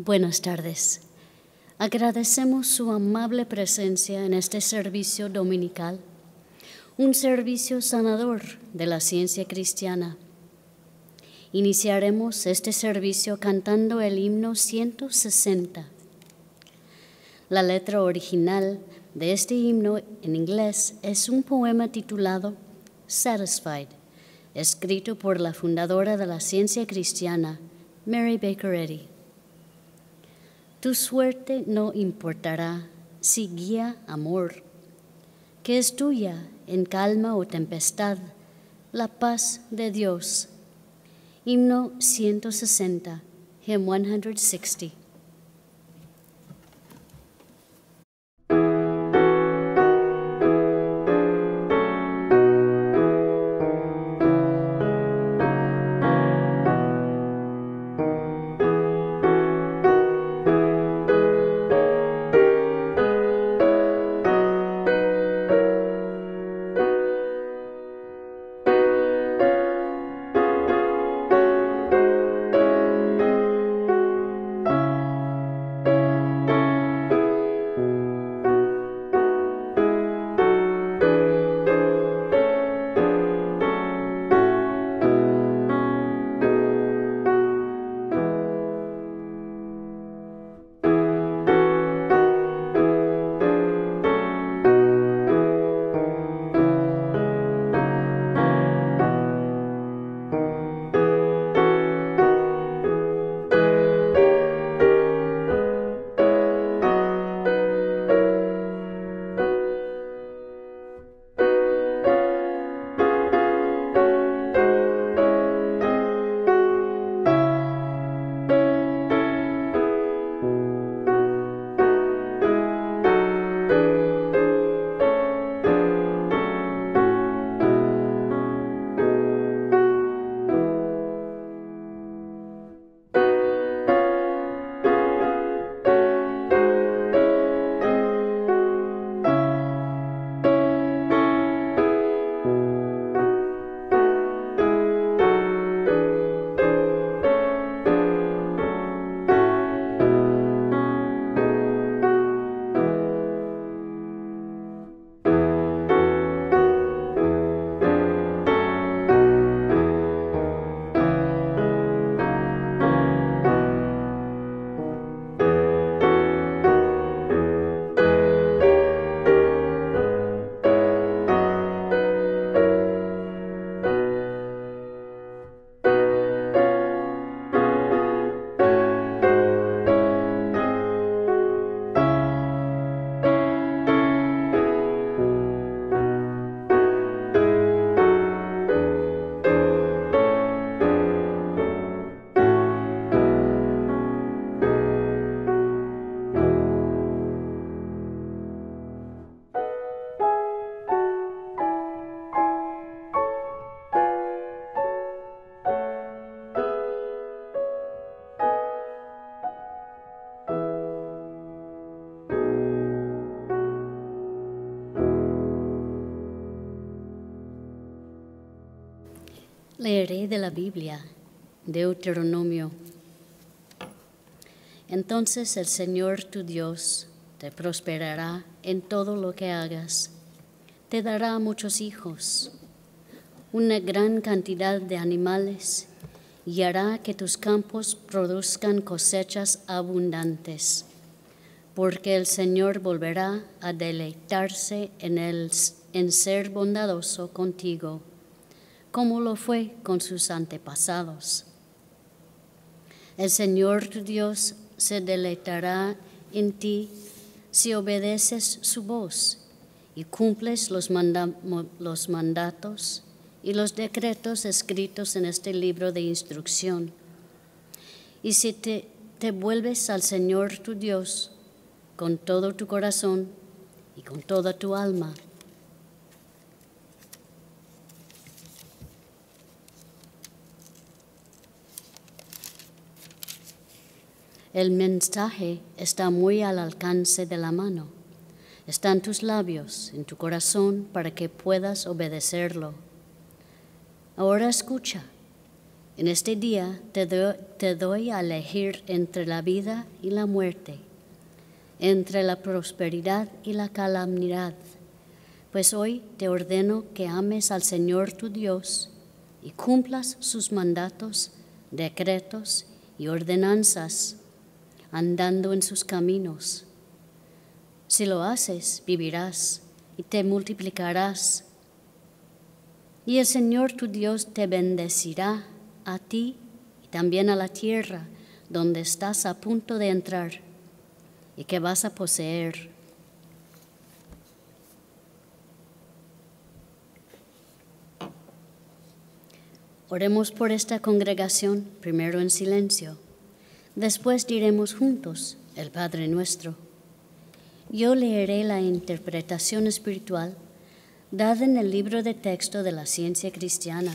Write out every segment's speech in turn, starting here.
Buenas tardes. Agradecemos su amable presencia en este servicio dominical, un servicio sanador de la ciencia cristiana. Iniciaremos este servicio cantando el himno 160. La letra original de este himno en inglés es un poema titulado Satisfied, escrito por la fundadora de la ciencia cristiana, Mary Baker Eddy. Tu suerte no importará si guía amor, que es tuya en calma o tempestad, la paz de Dios. Himno 160, Hymn 160. Leeré de la Biblia, Deuteronomio. Entonces el Señor tu Dios te prosperará en todo lo que hagas, te dará muchos hijos, una gran cantidad de animales, y hará que tus campos produzcan cosechas abundantes, porque el Señor volverá a deleitarse en ser bondadoso contigo, como lo fue con sus antepasados. El Señor tu Dios se deleitará en ti si obedeces su voz y cumples los mandatos y los decretos escritos en este libro de instrucción. Y si te vuelves al Señor tu Dios con todo tu corazón y con toda tu alma, el mensaje está muy al alcance de la mano. Está en tus labios, en tu corazón, para que puedas obedecerlo. Ahora escucha. En este día te doy a elegir entre la vida y la muerte, entre la prosperidad y la calamidad. Pues hoy te ordeno que ames al Señor tu Dios y cumplas sus mandatos, decretos y ordenanzas, andando en sus caminos. Si lo haces, vivirás y te multiplicarás. Y el Señor tu Dios te bendecirá a ti y también a la tierra donde estás a punto de entrar y que vas a poseer. Oremos por esta congregación, primero en silencio. Después diremos juntos el Padre Nuestro. Yo leeré la interpretación espiritual dada en el libro de texto de la ciencia cristiana.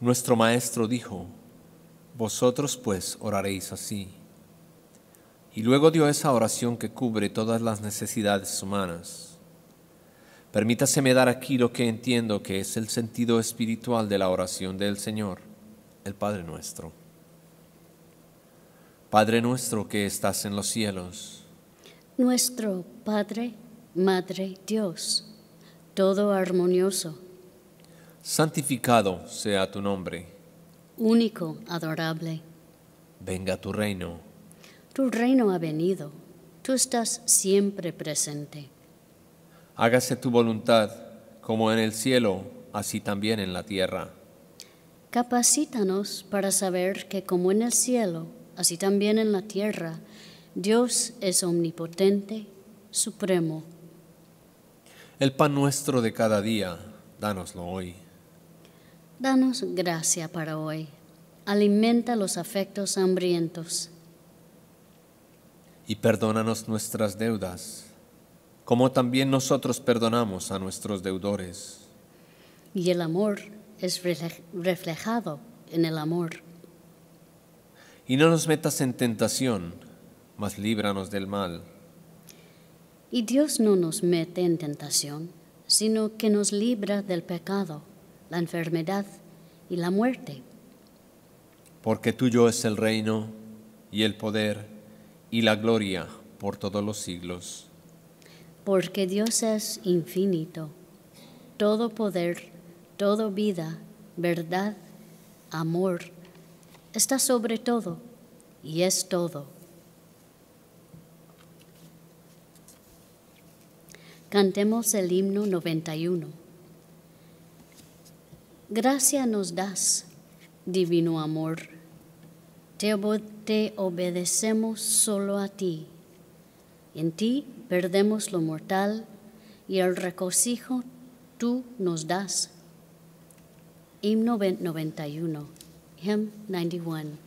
Nuestro Maestro dijo: vosotros pues oraréis así. Y luego dio esa oración que cubre todas las necesidades humanas. Permítaseme dar aquí lo que entiendo que es el sentido espiritual de la oración del Señor, el Padre Nuestro. Padre nuestro que estás en los cielos. Nuestro Padre, Madre, Dios, todo armonioso. Santificado sea tu nombre. Único, adorable. Venga tu reino. Tu reino ha venido. Tú estás siempre presente. Hágase tu voluntad, como en el cielo, así también en la tierra. Capacítanos para saber que como en el cielo, así también en la tierra, Dios es omnipotente, supremo. El pan nuestro de cada día, dánoslo hoy. Danos gracia para hoy. Alimenta los afectos hambrientos. Y perdónanos nuestras deudas, como también nosotros perdonamos a nuestros deudores. Y el amor es reflejado en el amor. Y no nos metas en tentación, mas líbranos del mal. Y Dios no nos mete en tentación, sino que nos libra del pecado, la enfermedad y la muerte. Porque tuyo es el reino, y el poder, y la gloria por todos los siglos. Porque Dios es infinito, todo poder, toda vida, verdad, amor, está sobre todo y es todo. Cantemos el himno 91. Gracia nos das, divino amor, te obedecemos solo a ti. En ti perdemos lo mortal y el regocijo tú nos das. Himno 91, Hymn 91.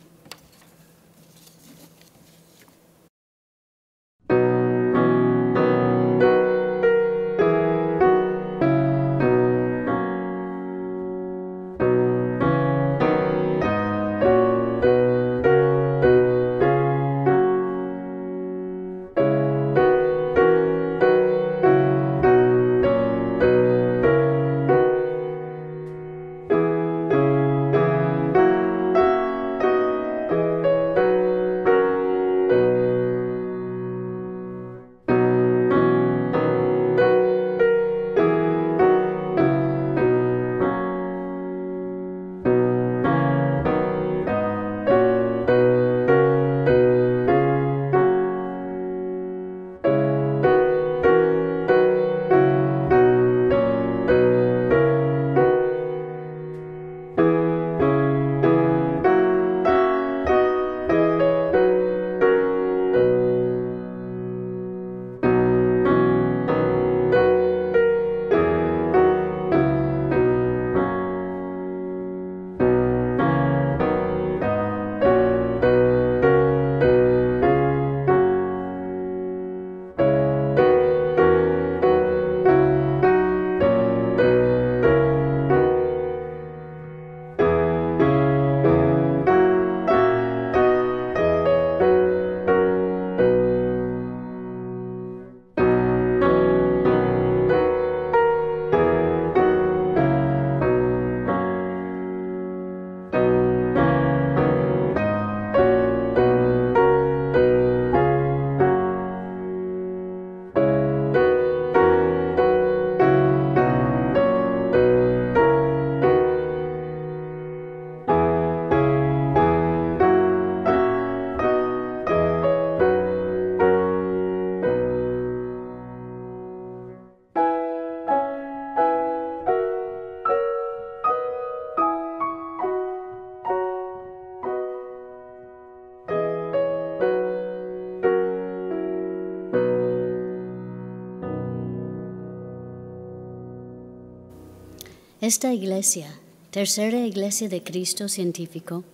Esta iglesia, tercera iglesia de Cristo científico,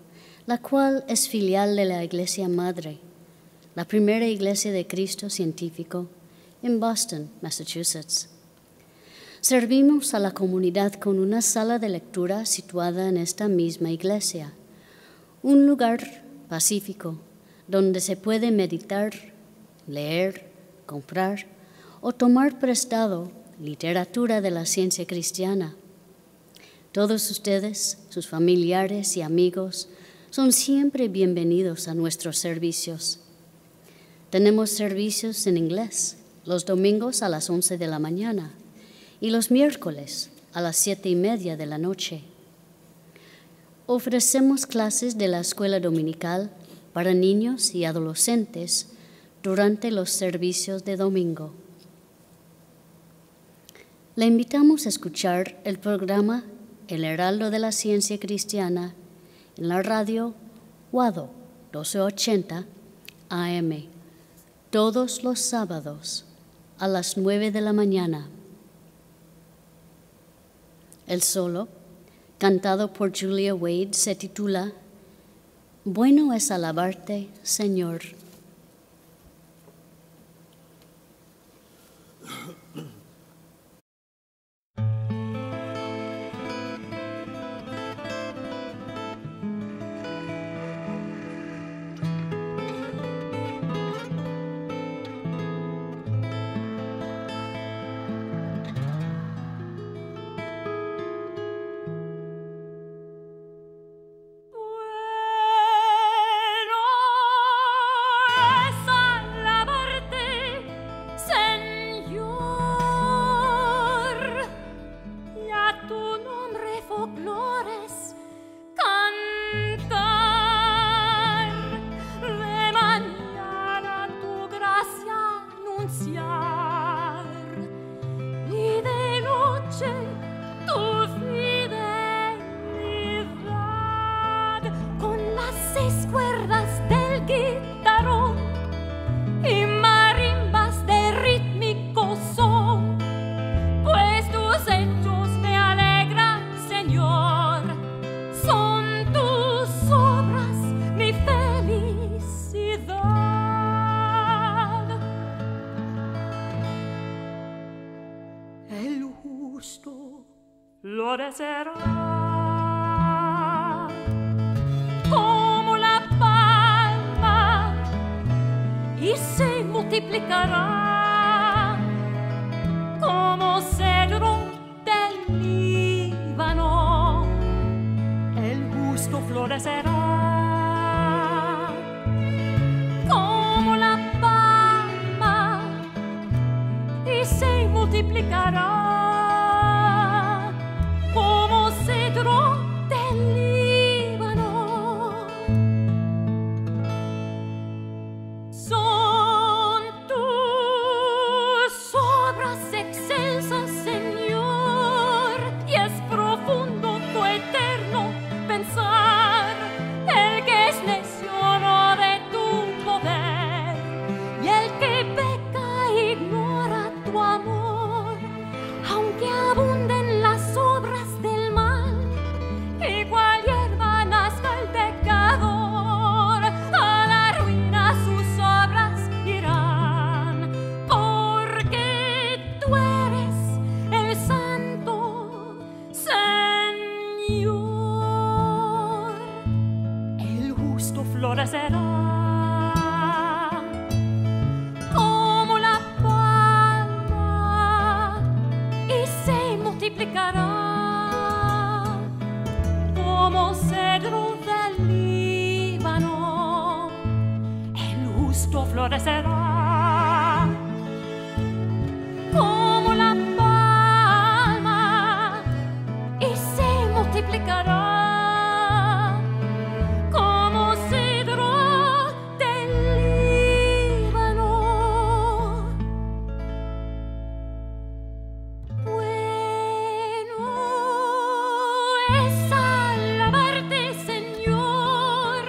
la cual es filial de la Iglesia Madre, la primera iglesia de Cristo científico en Boston, Massachusetts. Servimos a la comunidad con una sala de lectura situada en esta misma iglesia, un lugar pacífico donde se puede meditar, leer, comprar o tomar prestado literatura de la ciencia cristiana. Todos ustedes, sus familiares y amigos, son siempre bienvenidos a nuestros servicios. Tenemos servicios en inglés los domingos a las 11 de la mañana y los miércoles a las 7:30 de la noche. Ofrecemos clases de la escuela dominical para niños y adolescentes durante los servicios de domingo. Le invitamos a escuchar el programa El Heraldo de la Ciencia Cristiana en la radio WADO 1280 AM todos los sábados a las 9 de la mañana. El solo, cantado por Julia Wade, se titula Bueno es alabarte, Señor. Florecerá como la palma y se multiplicará como cedro del Líbano. El justo florecerá como la palma y se multiplicará como cedro del Líbano. Son tus obras excelsas, Señor, y es profundo tu eterno pensar. El que es necio no de tu poder, y el que peca ignora tu amor. Aunque abunden las obras del mal, igual hierba nazca el pecador, a la ruina sus obras irán, porque tú eres el santo Señor. El justo florecerá como la palma y se multiplicará como cedro del Líbano. El justo florecerá como la palma y se multiplicará como cedro del Líbano. Bueno es alabarte, Señor.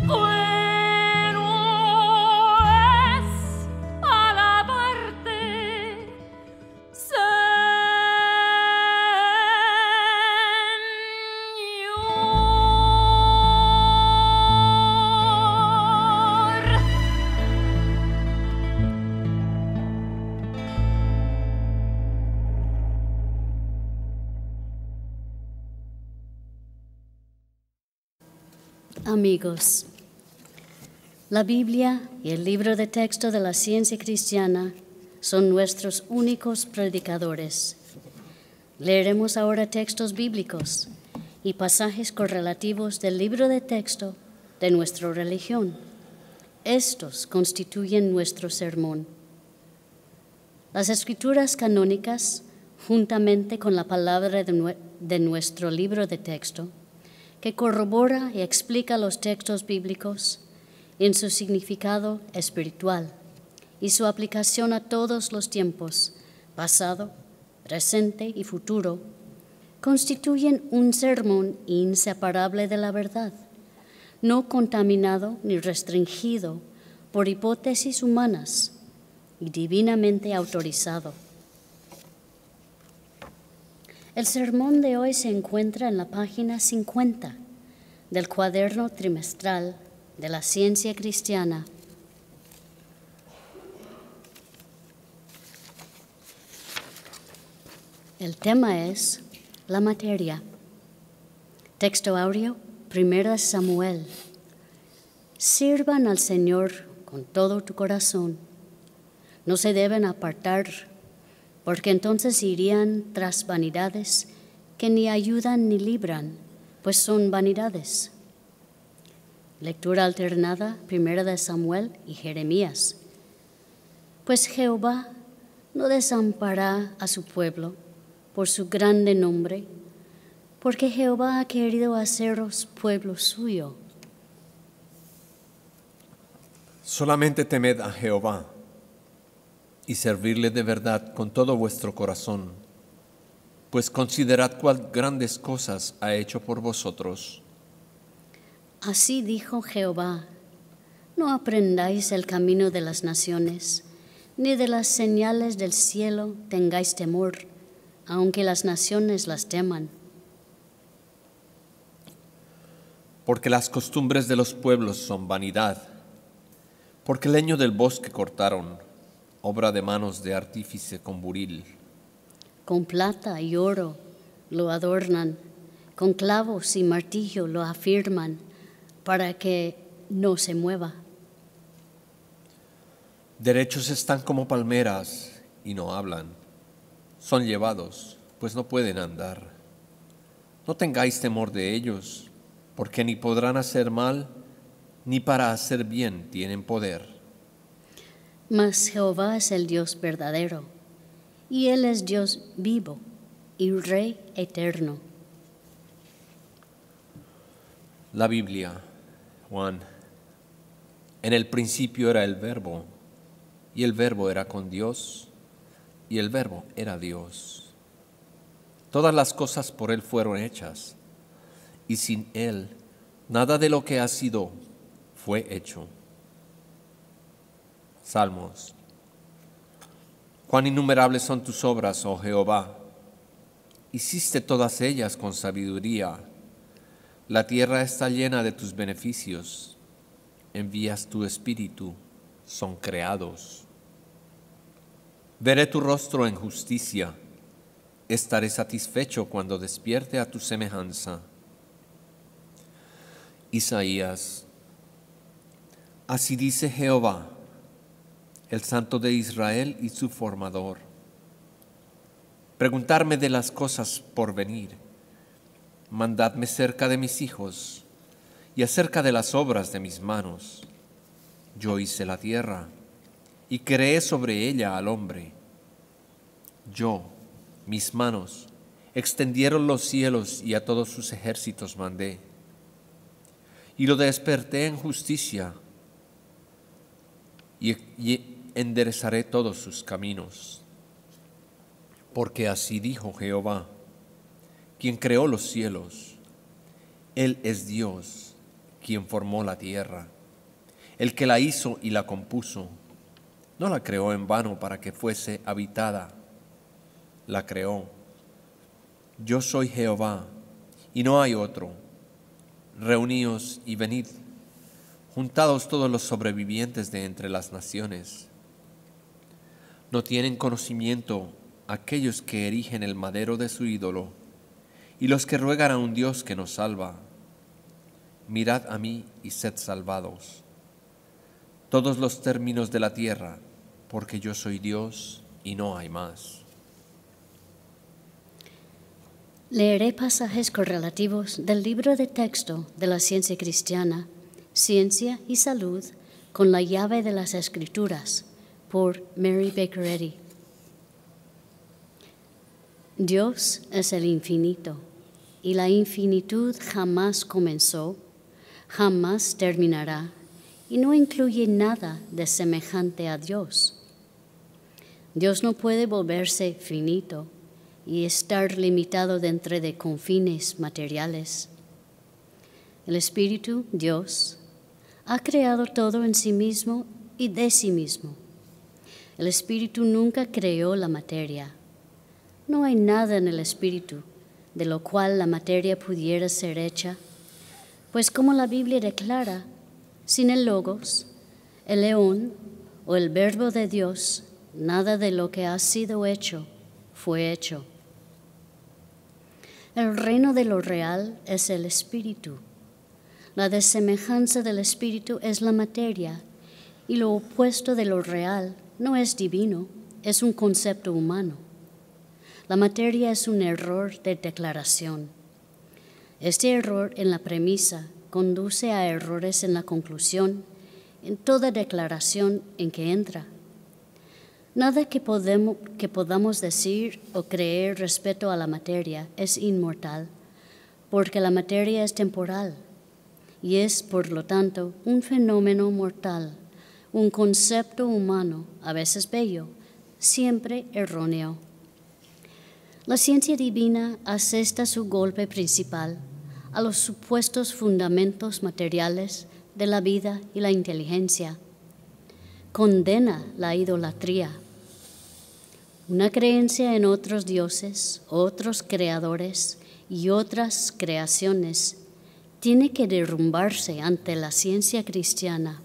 Bueno es Amigos, la Biblia y el libro de texto de la ciencia cristiana son nuestros únicos predicadores. Leeremos ahora textos bíblicos y pasajes correlativos del libro de texto de nuestra religión. Estos constituyen nuestro sermón. Las escrituras canónicas, juntamente con la palabra de nuestro libro de texto, que corrobora y explica los textos bíblicos en su significado espiritual y su aplicación a todos los tiempos, pasado, presente y futuro, constituyen un sermón inseparable de la verdad, no contaminado ni restringido por hipótesis humanas y divinamente autorizado. El sermón de hoy se encuentra en la página 50 del cuaderno trimestral de la ciencia cristiana. El tema es la materia. Texto audio, 1 Samuel. Sirvan al Señor con todo tu corazón. No se deben apartar, porque entonces irían tras vanidades que ni ayudan ni libran, pues son vanidades. Lectura alternada, 1 Samuel y Jeremías. Pues Jehová no desampara a su pueblo por su grande nombre, porque Jehová ha querido haceros pueblo suyo. Solamente temed a Jehová y servirle de verdad con todo vuestro corazón, pues considerad cuán grandes cosas ha hecho por vosotros. Así dijo Jehová: no aprendáis el camino de las naciones, ni de las señales del cielo tengáis temor, aunque las naciones las teman. Porque las costumbres de los pueblos son vanidad, porque el leño del bosque cortaron, obra de manos de artífice con buril. Con plata y oro lo adornan, con clavos y martillo lo afirman, para que no se mueva. Derechos están como palmeras y no hablan. Son llevados, pues no pueden andar. No tengáis temor de ellos, porque ni podrán hacer mal, ni para hacer bien tienen poder. Mas Jehová es el Dios verdadero, y Él es Dios vivo y Rey eterno. La Biblia, Juan. En el principio era el Verbo, y el Verbo era con Dios, y el Verbo era Dios. Todas las cosas por Él fueron hechas, y sin Él nada de lo que ha sido fue hecho. Salmos. Cuán innumerables son tus obras, oh Jehová. Hiciste todas ellas con sabiduría. La tierra está llena de tus beneficios. Envías tu espíritu, son creados. Veré tu rostro en justicia. Estaré satisfecho cuando despierte a tu semejanza. Isaías. Así dice Jehová, el Santo de Israel y su formador. Preguntarme de las cosas por venir. Mandadme cerca de mis hijos y acerca de las obras de mis manos. Yo hice la tierra y creé sobre ella al hombre. Yo, mis manos, extendieron los cielos y a todos sus ejércitos mandé. Y lo desperté en justicia y enderezaré todos sus caminos. Porque así dijo Jehová, quien creó los cielos. Él es Dios, quien formó la tierra, el que la hizo y la compuso. No la creó en vano para que fuese habitada, la creó. Yo soy Jehová, y no hay otro. Reuníos y venid, juntados todos los sobrevivientes de entre las naciones. No tienen conocimiento aquellos que erigen el madero de su ídolo, y los que ruegan a un Dios que nos salva. mirad a mí y sed salvados, todos los términos de la tierra, porque yo soy Dios y no hay más. Leeré pasajes correlativos del libro de texto de la ciencia cristiana, Ciencia y Salud, con la llave de las Escrituras, por Mary Baker Eddy. Dios es el infinito, y la infinitud jamás comenzó, jamás terminará, y no incluye nada de semejante a Dios. Dios no puede volverse finito y estar limitado dentro de confines materiales. El Espíritu, Dios, ha creado todo en sí mismo y de sí mismo. El Espíritu nunca creó la materia. No hay nada en el Espíritu de lo cual la materia pudiera ser hecha, pues como la Biblia declara, sin el Logos, el León o el Verbo de Dios, nada de lo que ha sido hecho fue hecho. El reino de lo real es el Espíritu. La desemejanza del Espíritu es la materia, y lo opuesto de lo real no es divino, es un concepto humano. La materia es un error de declaración. Este error en la premisa conduce a errores en la conclusión, en toda declaración en que entra. Nada que podamos decir o creer respecto a la materia es inmortal, porque la materia es temporal y es, por lo tanto, un fenómeno mortal, un concepto humano, a veces bello, siempre erróneo. La ciencia divina asesta su golpe principal a los supuestos fundamentos materiales de la vida y la inteligencia. Condena la idolatría. Una creencia en otros dioses, otros creadores y otras creaciones tiene que derrumbarse ante la ciencia cristiana.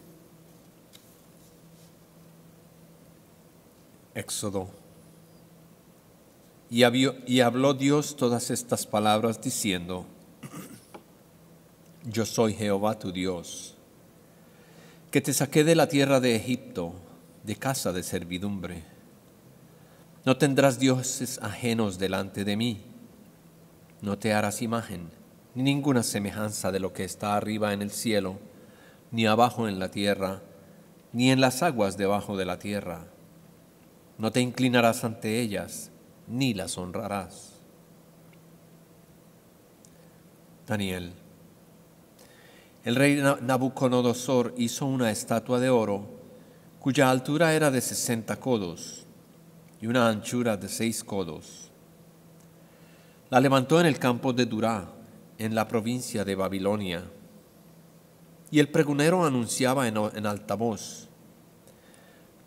Éxodo. Y habló Dios todas estas palabras diciendo: Yo soy Jehová tu Dios, que te saqué de la tierra de Egipto, de casa de servidumbre. No tendrás dioses ajenos delante de mí. No te harás imagen, ni ninguna semejanza de lo que está arriba en el cielo, ni abajo en la tierra, ni en las aguas debajo de la tierra. No te inclinarás ante ellas, ni las honrarás. Daniel. El rey Nabucodonosor hizo una estatua de oro, cuya altura era de 60 codos y una anchura de 6 codos. La levantó en el campo de Dura, en la provincia de Babilonia. Y el pregonero anunciaba en alta voz: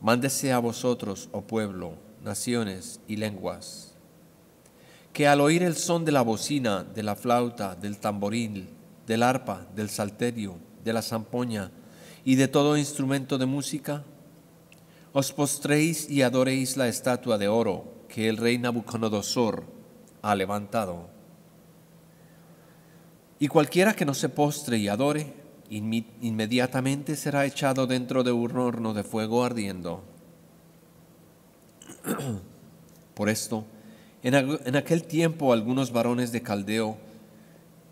Mándese a vosotros, oh pueblo, naciones y lenguas, que al oír el son de la bocina, de la flauta, del tamboril, del arpa, del salterio, de la zampoña y de todo instrumento de música, os postréis y adoréis la estatua de oro que el rey Nabucodonosor ha levantado. Y cualquiera que no se postre y adore, inmediatamente será echado dentro de un horno de fuego ardiendo. Por esto, en aquel tiempo algunos varones de Caldeo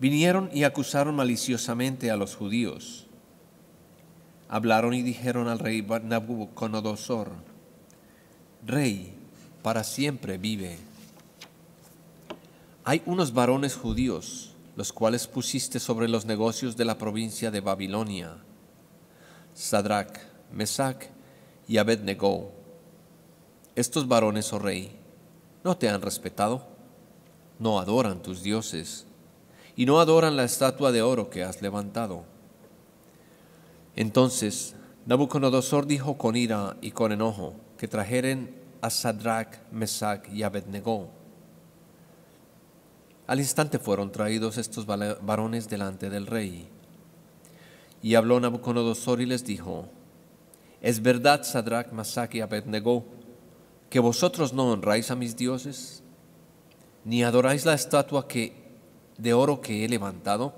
vinieron y acusaron maliciosamente a los judíos. Hablaron y dijeron al rey Nabucodonosor: Rey, para siempre vive. Hay unos varones judíos, los cuales pusiste sobre los negocios de la provincia de Babilonia, Sadrach, Mesach y Abednego. Estos varones, oh rey, no te han respetado, no adoran tus dioses, y no adoran la estatua de oro que has levantado. Entonces Nabucodonosor dijo con ira y con enojo que trajeren a Sadrach, Mesach y Abednego. Al instante fueron traídos estos varones delante del rey. Y habló Nabucodonosor y les dijo: ¿Es verdad, Sadrach, Mesach y Abednego, que vosotros no honráis a mis dioses, ni adoráis la estatua de oro que he levantado?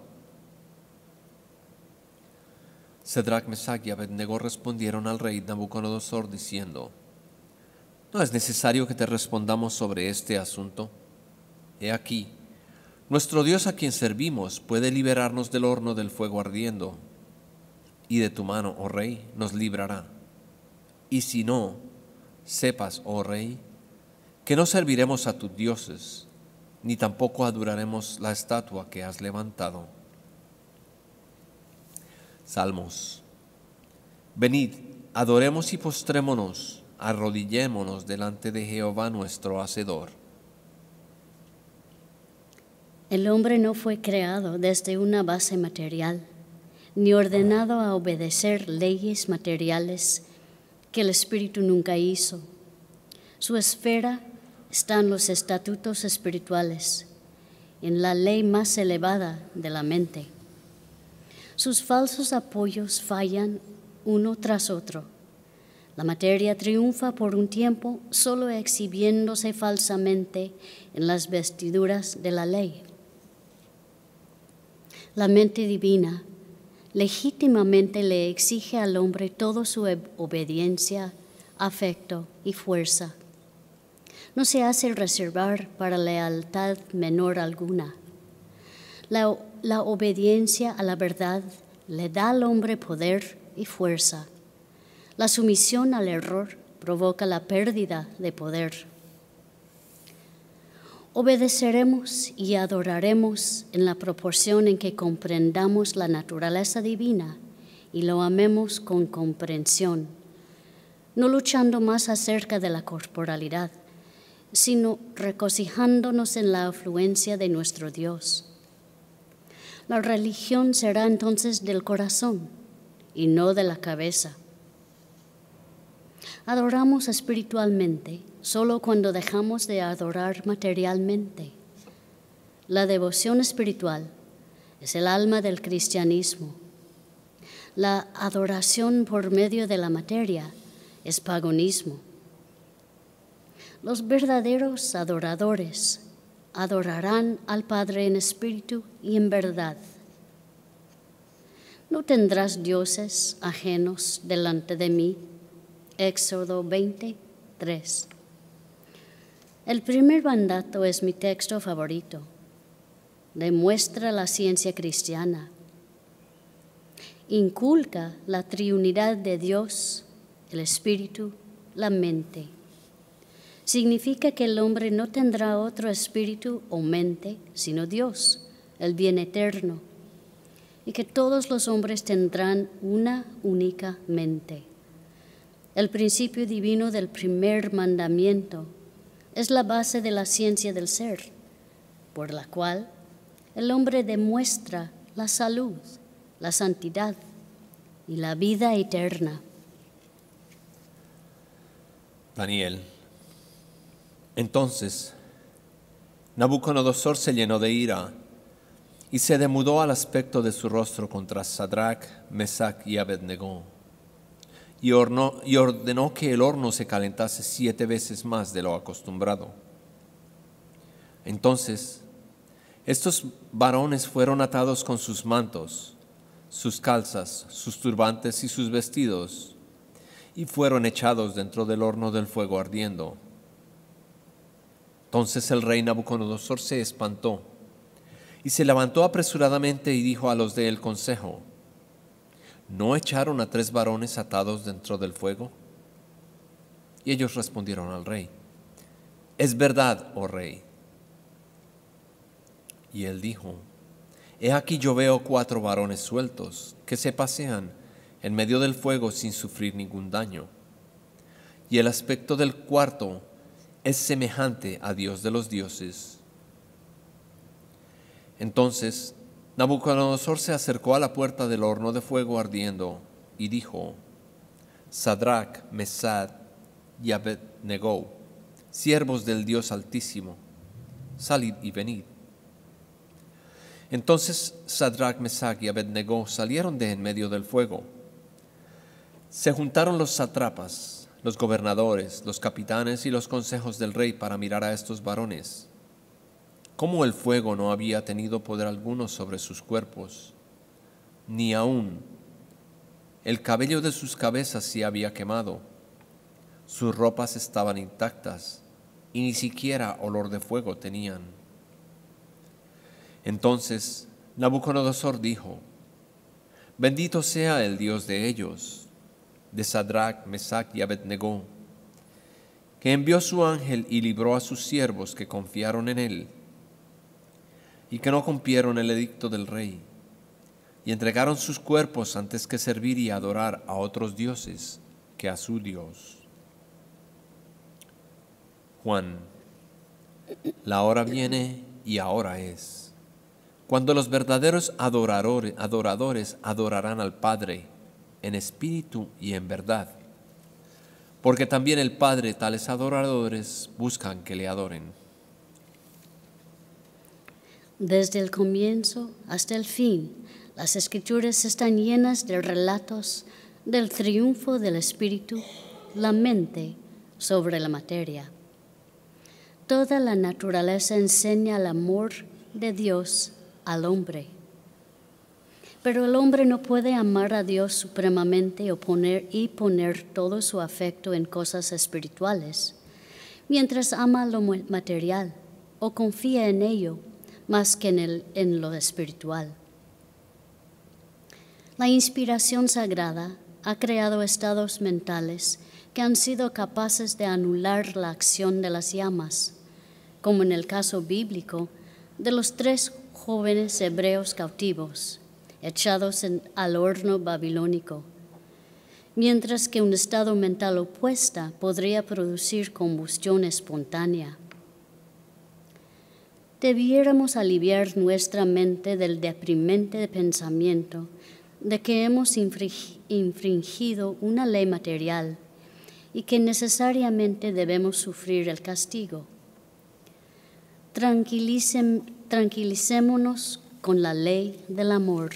Sadrach, Mesach y Abednego respondieron al rey Nabucodonosor diciendo: ¿No es necesario que te respondamos sobre este asunto? He aquí, nuestro Dios a quien servimos puede liberarnos del horno del fuego ardiendo, y de tu mano, oh rey, nos librará. Y si no, sepas, oh rey, que no serviremos a tus dioses, ni tampoco adoraremos la estatua que has levantado. Salmos. Venid, adoremos y postrémonos, arrodillémonos delante de Jehová nuestro Hacedor. El hombre no fue creado desde una base material, ni ordenado a obedecer leyes materiales que el Espíritu nunca hizo. Su esfera está en los estatutos espirituales, en la ley más elevada de la mente. Sus falsos apoyos fallan uno tras otro. La materia triunfa por un tiempo, solo exhibiéndose falsamente en las vestiduras de la ley. La mente divina legítimamente le exige al hombre toda su obediencia, afecto y fuerza. No se hace reservar para lealtad menor alguna. La obediencia a la verdad le da al hombre poder y fuerza. La sumisión al error provoca la pérdida de poder. Obedeceremos y adoraremos en la proporción en que comprendamos la naturaleza divina y lo amemos con comprensión, no luchando más acerca de la corporalidad, sino regocijándonos en la afluencia de nuestro Dios. La religión será entonces del corazón y no de la cabeza. Adoramos espiritualmente solo cuando dejamos de adorar materialmente. La devoción espiritual es el alma del cristianismo. La adoración por medio de la materia es paganismo. Los verdaderos adoradores adorarán al Padre en espíritu y en verdad. No tendrás dioses ajenos delante de mí. Éxodo 20:3. El primer mandato es mi texto favorito. Demuestra la ciencia cristiana. Inculca la triunidad de Dios, el Espíritu, la mente. Significa que el hombre no tendrá otro espíritu o mente sino Dios, el bien eterno, y que todos los hombres tendrán una única mente. El principio divino del primer mandamiento es la base de la ciencia del ser, por la cual el hombre demuestra la salud, la santidad y la vida eterna. Daniel. Entonces, Nabucodonosor se llenó de ira y se demudó al aspecto de su rostro contra Sadrach, Mesach y Abednego, y ordenó que el horno se calentase 7 veces más de lo acostumbrado. Entonces, estos varones fueron atados con sus mantos, sus calzas, sus turbantes y sus vestidos, y fueron echados dentro del horno del fuego ardiendo. Entonces el rey Nabucodonosor se espantó y se levantó apresuradamente y dijo a los del consejo: ¿No echaron a 3 varones atados dentro del fuego? Y ellos respondieron al rey: Es verdad, oh rey. Y él dijo: He aquí yo veo 4 varones sueltos que se pasean en medio del fuego sin sufrir ningún daño. Y el aspecto del cuarto es semejante a Dios de los dioses. Entonces Nabucodonosor se acercó a la puerta del horno de fuego ardiendo y dijo: Sadrach, Mesach y Abednego, siervos del Dios Altísimo, salid y venid. Entonces Sadrach, Mesach y Abednego salieron de en medio del fuego. Se juntaron los sátrapas, los gobernadores, los capitanes y los consejos del rey para mirar a estos varones. Como el fuego no había tenido poder alguno sobre sus cuerpos, ni aún El cabello de sus cabezas se había quemado, sus ropas estaban intactas y ni siquiera olor de fuego tenían. Entonces Nabucodonosor dijo: Bendito sea el Dios de ellos, de Sadrach, Mesach y Abednego, que envió su ángel y libró a sus siervos que confiaron en él y que no cumplieron el edicto del rey, y entregaron sus cuerpos antes que servir y adorar a otros dioses que a su Dios. Juan: La hora viene y ahora es, cuando los verdaderos adoradores adorarán al Padre en espíritu y en verdad, porque también el Padre tales adoradores buscan que le adoren. Desde el comienzo hasta el fin, las Escrituras están llenas de relatos del triunfo del Espíritu, la mente, sobre la materia. Toda la naturaleza enseña el amor de Dios al hombre. Pero el hombre no puede amar a Dios supremamente y poner todo su afecto en cosas espirituales, mientras ama lo material o confía en ello más que en lo espiritual. La inspiración sagrada ha creado estados mentales que han sido capaces de anular la acción de las llamas, como en el caso bíblico de los 3 jóvenes hebreos cautivos, echados al horno babilónico, mientras que un estado mental opuesto podría producir combustión espontánea. Debiéramos aliviar nuestra mente del deprimente pensamiento de que hemos infringido una ley material y que necesariamente debemos sufrir el castigo. Tranquilicémonos con la ley del amor.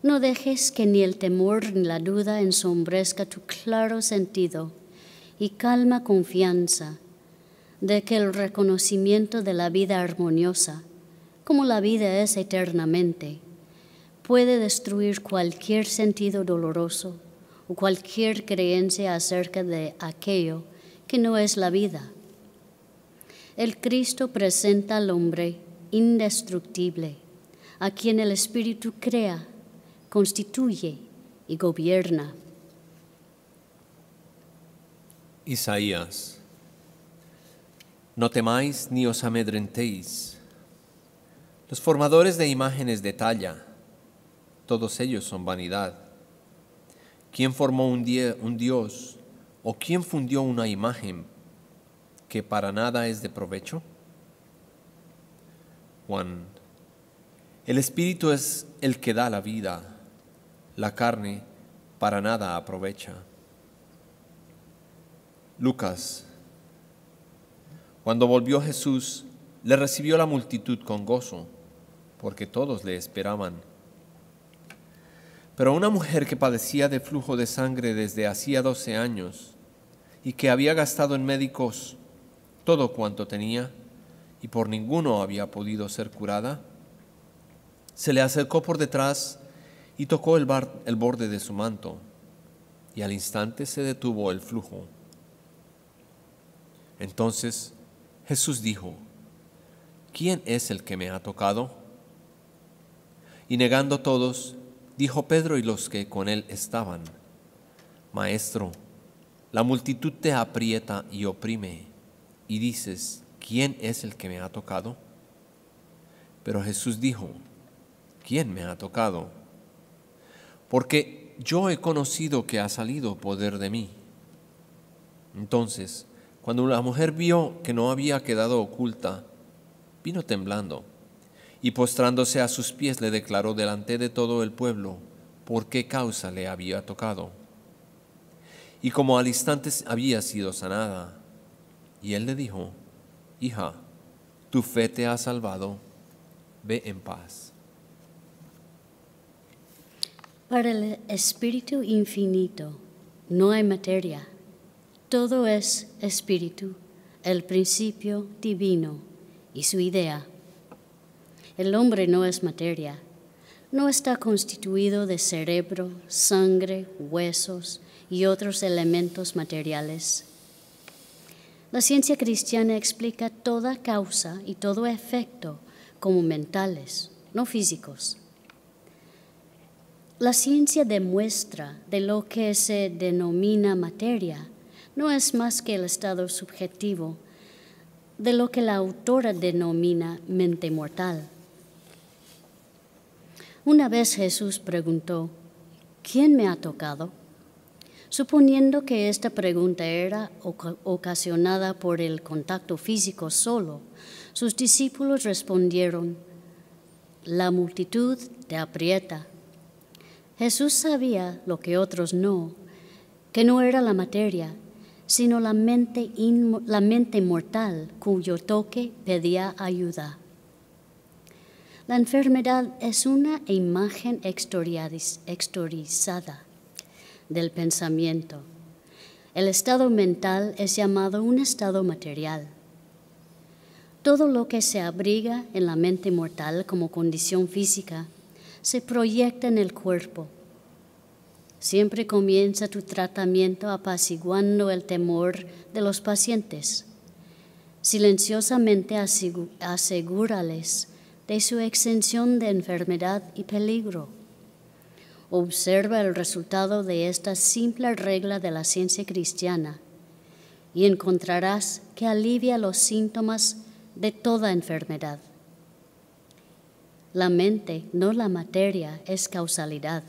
No dejes que ni el temor ni la duda ensombrezca tu claro sentido y calma confianza de que el reconocimiento de la vida armoniosa, como la vida es eternamente, puede destruir cualquier sentido doloroso o cualquier creencia acerca de aquello que no es la vida. El Cristo presenta al hombre indestructible, a quien el Espíritu crea, constituye y gobierna. Isaías: No temáis ni os amedrentéis. Los formadores de imágenes de talla, todos ellos son vanidad. ¿Quién formó un dios o quién fundió una imagen que para nada es de provecho? Juan: El espíritu es el que da la vida, la carne para nada aprovecha. Lucas: Cuando volvió Jesús, le recibió la multitud con gozo, porque todos le esperaban. Pero una mujer que padecía de flujo de sangre desde hacía 12 años y que había gastado en médicos todo cuanto tenía y por ninguno había podido ser curada, se le acercó por detrás y tocó el borde de su manto, y al instante se detuvo el flujo. Entonces Jesús dijo: ¿Quién es el que me ha tocado? Y negando todos, dijo Pedro y los que con él estaban: Maestro, la multitud te aprieta y oprime, y dices: ¿Quién es el que me ha tocado? Pero Jesús dijo: ¿Quién me ha tocado? Porque yo he conocido que ha salido poder de mí. Entonces, cuando la mujer vio que no había quedado oculta, vino temblando, y postrándose a sus pies le declaró delante de todo el pueblo por qué causa le había tocado, y como al instante había sido sanada. Y él le dijo: Hija, tu fe te ha salvado, ve en paz. Para el Espíritu infinito no hay materia, todo es espíritu, el principio divino y su idea. El hombre no es materia, no está constituido de cerebro, sangre, huesos y otros elementos materiales. La ciencia cristiana explica toda causa y todo efecto como mentales, no físicos. La ciencia demuestra de lo que se denomina materia no es más que el estado subjetivo de lo que la autora denomina mente mortal. Una vez Jesús preguntó, ¿quién me ha tocado? Suponiendo que esta pregunta era ocasionada por el contacto físico solo, sus discípulos respondieron, la multitud te aprieta. Jesús sabía lo que otros no, que no era la materia, sino la mente mortal cuyo toque pedía ayuda. La enfermedad es una imagen exteriorizada del pensamiento. El estado mental es llamado un estado material. Todo lo que se abriga en la mente mortal como condición física se proyecta en el cuerpo. Siempre comienza tu tratamiento apaciguando el temor de los pacientes. Silenciosamente asegúrales de su exención de enfermedad y peligro. Observa el resultado de esta simple regla de la ciencia cristiana y encontrarás que alivia los síntomas de toda enfermedad. La mente, no la materia, es causalidad.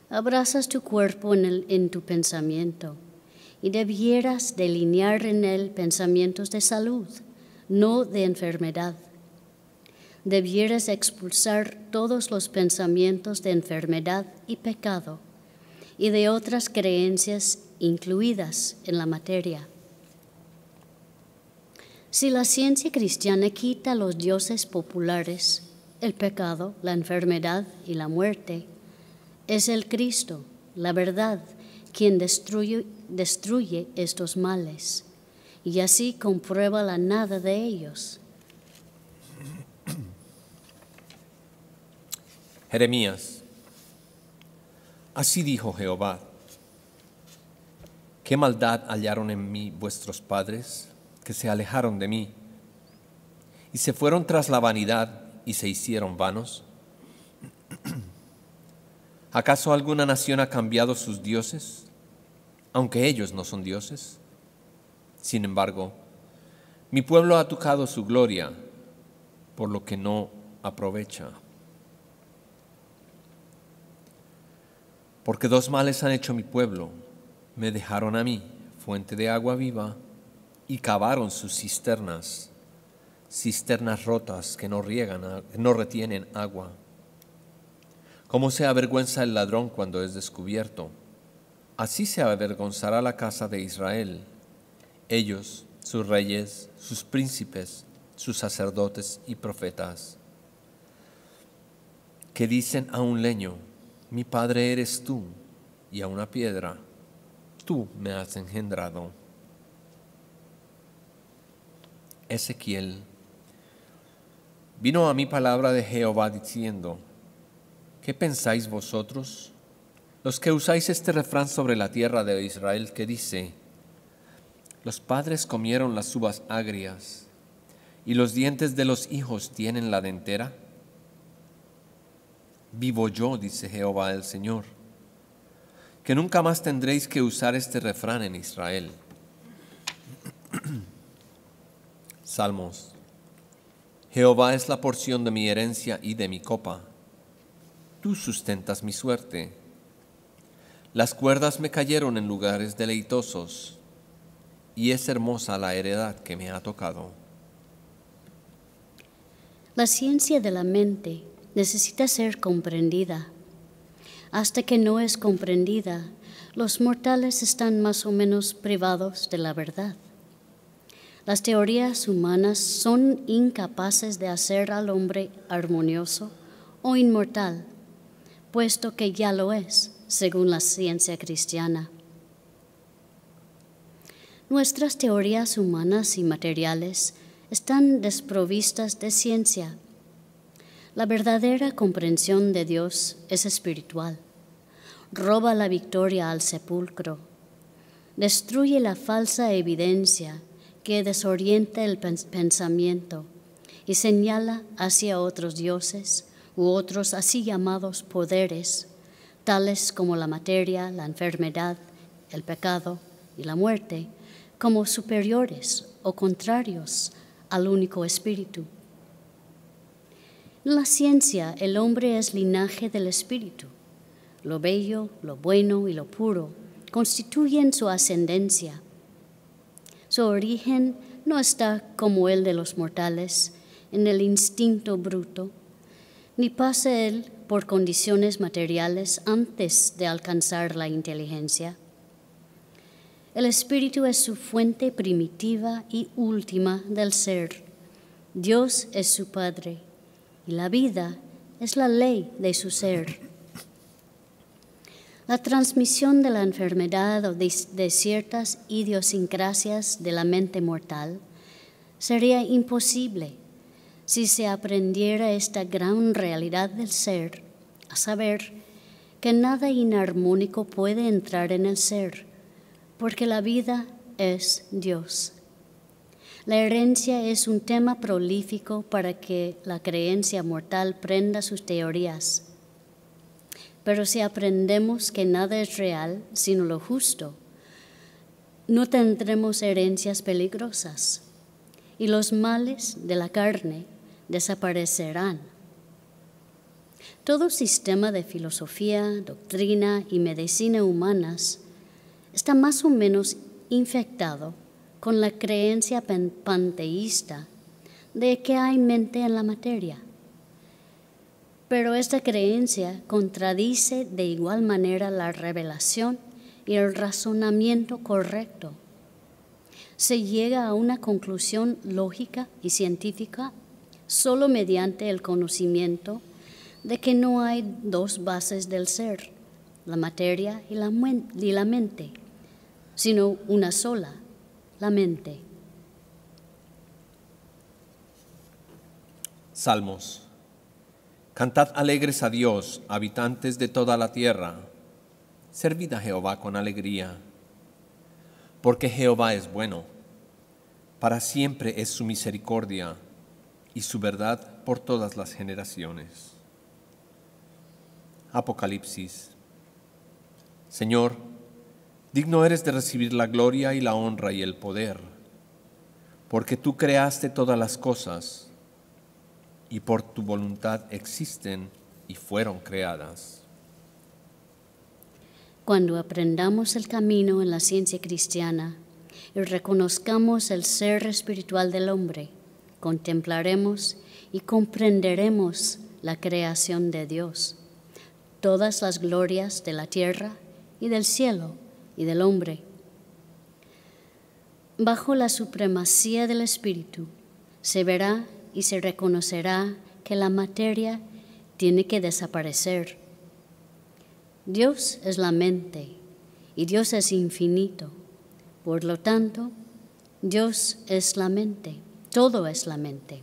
Abrazas tu cuerpo en tu pensamiento y debieras delinear en él pensamientos de salud, no de enfermedad. Debieras expulsar todos los pensamientos de enfermedad y pecado y de otras creencias incluidas en la materia. Si la ciencia cristiana quita los dioses populares, el pecado, la enfermedad y la muerte, es el Cristo, la verdad, quien destruye estos males y así comprueba la nada de ellos. Jeremías, así dijo Jehová, ¿qué maldad hallaron en mí vuestros padres, que se alejaron de mí, y se fueron tras la vanidad y se hicieron vanos? ¿Acaso alguna nación ha cambiado sus dioses, aunque ellos no son dioses? Sin embargo, mi pueblo ha tocado su gloria, por lo que no aprovecha. Porque dos males han hecho mi pueblo, me dejaron a mí, fuente de agua viva, y cavaron sus cisternas, cisternas rotas que no retienen agua. ¿Cómo se avergüenza el ladrón cuando es descubierto? Así se avergonzará la casa de Israel, ellos, sus reyes, sus príncipes, sus sacerdotes y profetas, que dicen a un leño, mi padre eres tú, y a una piedra, tú me has engendrado. Ezequiel, vino a mí palabra de Jehová diciendo, ¿qué pensáis vosotros, los que usáis este refrán sobre la tierra de Israel que dice, los padres comieron las uvas agrias, y los dientes de los hijos tienen la dentera? Vivo yo, dice Jehová el Señor, que nunca más tendréis que usar este refrán en Israel. Salmos. Jehová es la porción de mi herencia y de mi copa. Tú sustentas mi suerte. Las cuerdas me cayeron en lugares deleitosos, y es hermosa la heredad que me ha tocado. La ciencia de la mente necesita ser comprendida. Hasta que no es comprendida, los mortales están más o menos privados de la verdad. Las teorías humanas son incapaces de hacer al hombre armonioso o inmortal, puesto que ya lo es, según la ciencia cristiana. Nuestras teorías humanas y materiales están desprovistas de ciencia. La verdadera comprensión de Dios es espiritual. Roba la victoria al sepulcro. Destruye la falsa evidencia que desorienta el pensamiento y señala hacia otros dioses u otros así llamados poderes, tales como la materia, la enfermedad, el pecado y la muerte, como superiores o contrarios al único espíritu. En la ciencia, el hombre es linaje del espíritu. Lo bello, lo bueno y lo puro constituyen su ascendencia. Su origen no está como el de los mortales, en el instinto bruto, ni pasa él por condiciones materiales antes de alcanzar la inteligencia. El espíritu es su fuente primitiva y última del ser. Dios es su Padre y la vida es la ley de su ser. La transmisión de la enfermedad o de ciertas idiosincrasias de la mente mortal sería imposible si se aprendiera esta gran realidad del ser, a saber, que nada inarmónico puede entrar en el ser, porque la vida es Dios. La herencia es un tema prolífico para que la creencia mortal prenda sus teorías. Pero si aprendemos que nada es real sino lo justo, no tendremos herencias peligrosas y los males de la carne desaparecerán. Todo sistema de filosofía, doctrina y medicina humanas está más o menos infectado con la creencia panteísta de que hay mente en la materia. Pero esta creencia contradice de igual manera la revelación y el razonamiento correcto. Se llega a una conclusión lógica y científica solo mediante el conocimiento de que no hay dos bases del ser, la materia y la mente, sino una sola, la mente. Salmos. Cantad alegres a Dios, habitantes de toda la tierra. Servid a Jehová con alegría. Porque Jehová es bueno. Para siempre es su misericordia y su verdad por todas las generaciones. Apocalipsis. Señor, digno eres de recibir la gloria y la honra y el poder, porque tú creaste todas las cosas, y por tu voluntad existen y fueron creadas. Cuando aprendamos el camino en la ciencia cristiana y reconozcamos el ser espiritual del hombre, contemplaremos y comprenderemos la creación de Dios, todas las glorias de la tierra y del cielo y del hombre. Bajo la supremacía del Espíritu se verá y se reconocerá que la materia tiene que desaparecer. Dios es la mente y Dios es infinito. Por lo tanto, Dios es la mente, todo es la mente.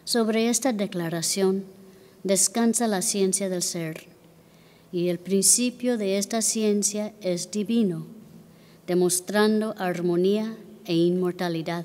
Sobre esta declaración descansa la ciencia del ser, y el principio de esta ciencia es divino, demostrando armonía e inmortalidad.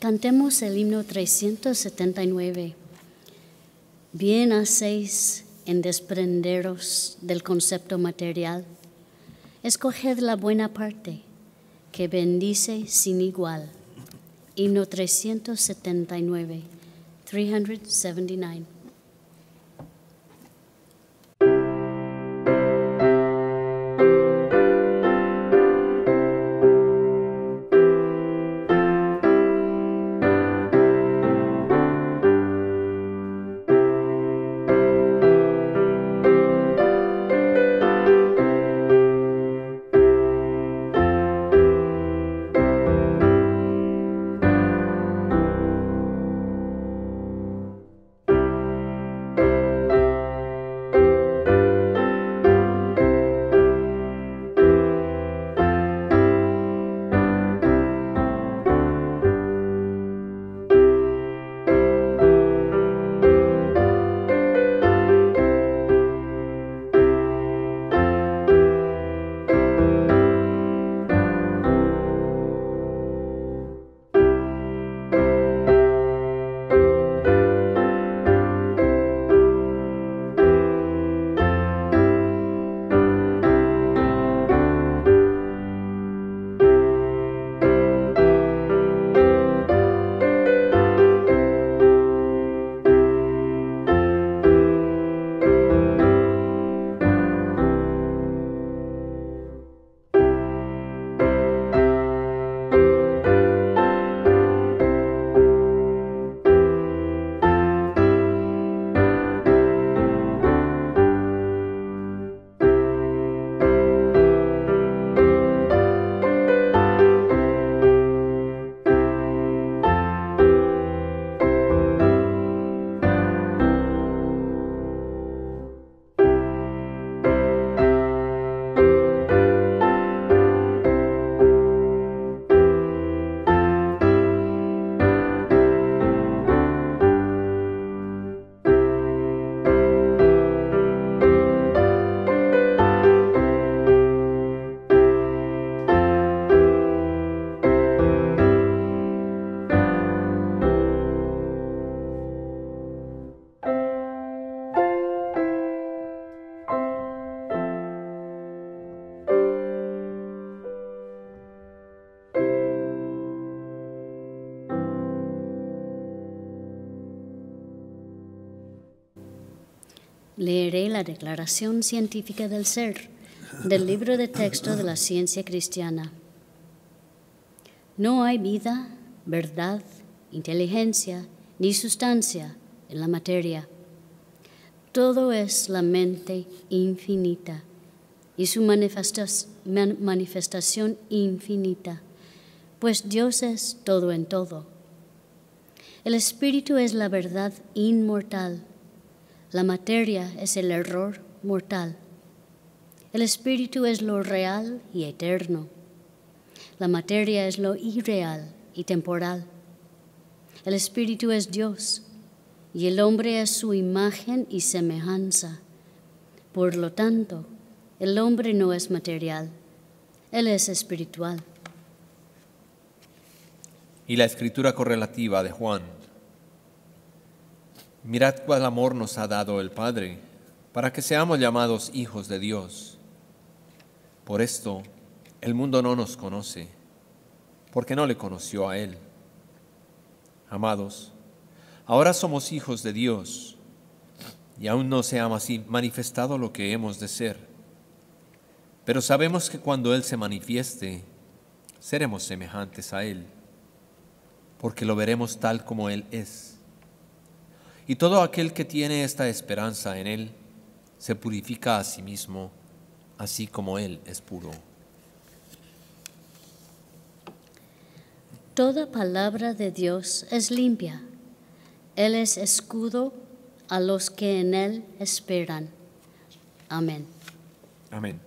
Cantemos el himno 379. Bien hacéis en desprenderos del concepto material. Escoged la buena parte, que bendice sin igual. Himno 379. 379. Leeré la Declaración Científica del Ser del libro de texto de la ciencia cristiana. No hay vida, verdad, inteligencia ni sustancia en la materia. Todo es la mente infinita y su manifestación infinita, pues Dios es todo en todo. El espíritu es la verdad inmortal. La materia es el error mortal. El espíritu es lo real y eterno. La materia es lo irreal y temporal. El espíritu es Dios y el hombre es su imagen y semejanza. Por lo tanto, el hombre no es material, él es espiritual. Y la escritura correlativa de Juan. Mirad cuál amor nos ha dado el Padre, para que seamos llamados hijos de Dios. Por esto, el mundo no nos conoce, porque no le conoció a Él. Amados, ahora somos hijos de Dios, y aún no se ha manifestado lo que hemos de ser. Pero sabemos que cuando Él se manifieste, seremos semejantes a Él, porque lo veremos tal como Él es. Y todo aquel que tiene esta esperanza en Él, se purifica a sí mismo, así como Él es puro. Toda palabra de Dios es limpia. Él es escudo a los que en Él esperan. Amén. Amén.